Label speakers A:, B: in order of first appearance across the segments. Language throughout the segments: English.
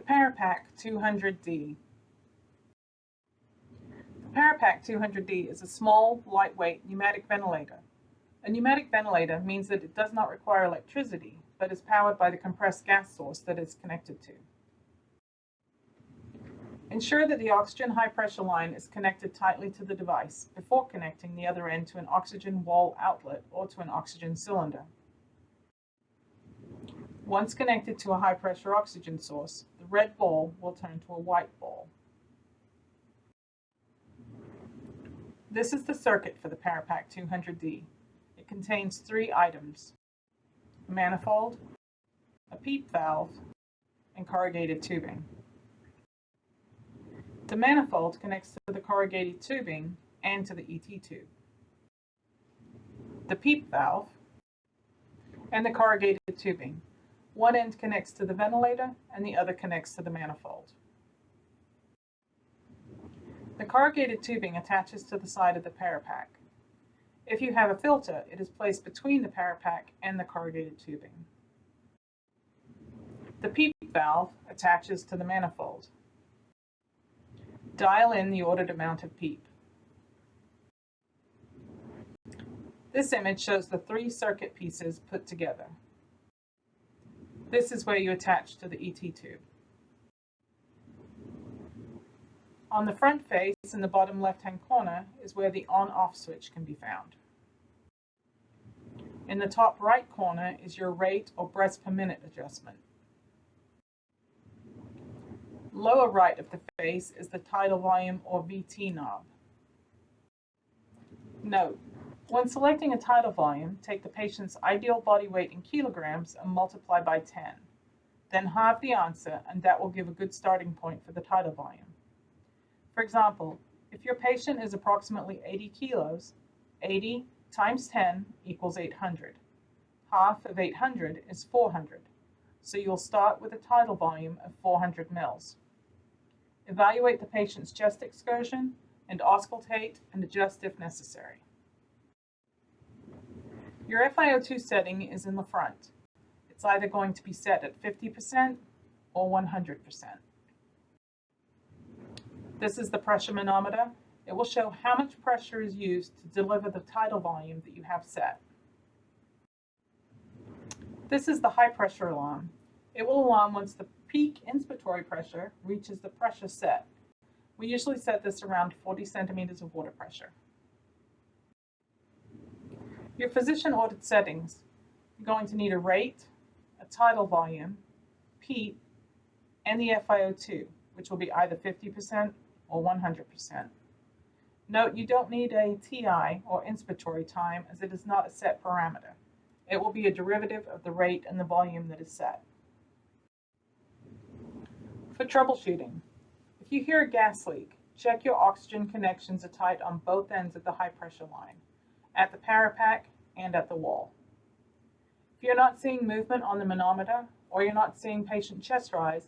A: paraPAC 200D. The paraPAC 200D is a small, lightweight pneumatic ventilator. A pneumatic ventilator means that it does not require electricity, but is powered by the compressed gas source that it's connected to. Ensure that the oxygen high-pressure line is connected tightly to the device before connecting the other end to an oxygen wall outlet or to an oxygen cylinder. Once connected to a high-pressure oxygen source, the red ball will turn to a white ball. This is the circuit for the paraPAC 200D. It contains 3 items: a manifold, a PEEP valve, and corrugated tubing. The manifold connects to the corrugated tubing and to the ET tube. The PEEP valve and the corrugated tubing. One end connects to the ventilator and the other connects to the manifold. The corrugated tubing attaches to the side of the paraPAC. If you have a filter, it is placed between the paraPAC and the corrugated tubing. The PEEP valve attaches to the manifold. Dial in the ordered amount of PEEP. This image shows the 3 circuit pieces put together. This is where you attach to the ET tube. On the front face in the bottom left-hand corner is where the on-off switch can be found. In the top right corner is your rate or breaths per minute adjustment. Lower right of the face is the tidal volume or VT knob. Note: when selecting a tidal volume, take the patient's ideal body weight in kilograms and multiply by 10. Then halve the answer, and that will give a good starting point for the tidal volume. For example, if your patient is approximately 80 kilos, 80 times 10 equals 800. Half of 800 is 400, so you'll start with a tidal volume of 400 mils. Evaluate the patient's chest excursion and auscultate and adjust if necessary. Your FiO2 setting is in the front. It's either going to be set at 50% or 100%. This is the pressure manometer. It will show how much pressure is used to deliver the tidal volume that you have set. This is the high pressure alarm. It will alarm once the peak inspiratory pressure reaches the pressure set. We usually set this around 40 centimeters of water pressure. Your physician-ordered settings: you're going to need a rate, a tidal volume, PEEP, and the FiO2, which will be either 50% or 100%. Note you don't need a TI or inspiratory time, as it is not a set parameter. It will be a derivative of the rate and the volume that is set. For troubleshooting, if you hear a gas leak, check your oxygen connections are tight on both ends of the high pressure line, at the paraPAC and at the wall. If you're not seeing movement on the manometer or you're not seeing patient chest rise,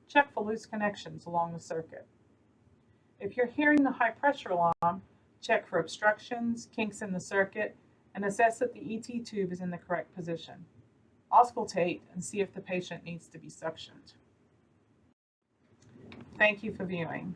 A: check for loose connections along the circuit. If you're hearing the high pressure alarm, check for obstructions, kinks in the circuit, and assess that the ET tube is in the correct position. Auscultate and see if the patient needs to be suctioned. Thank you for viewing.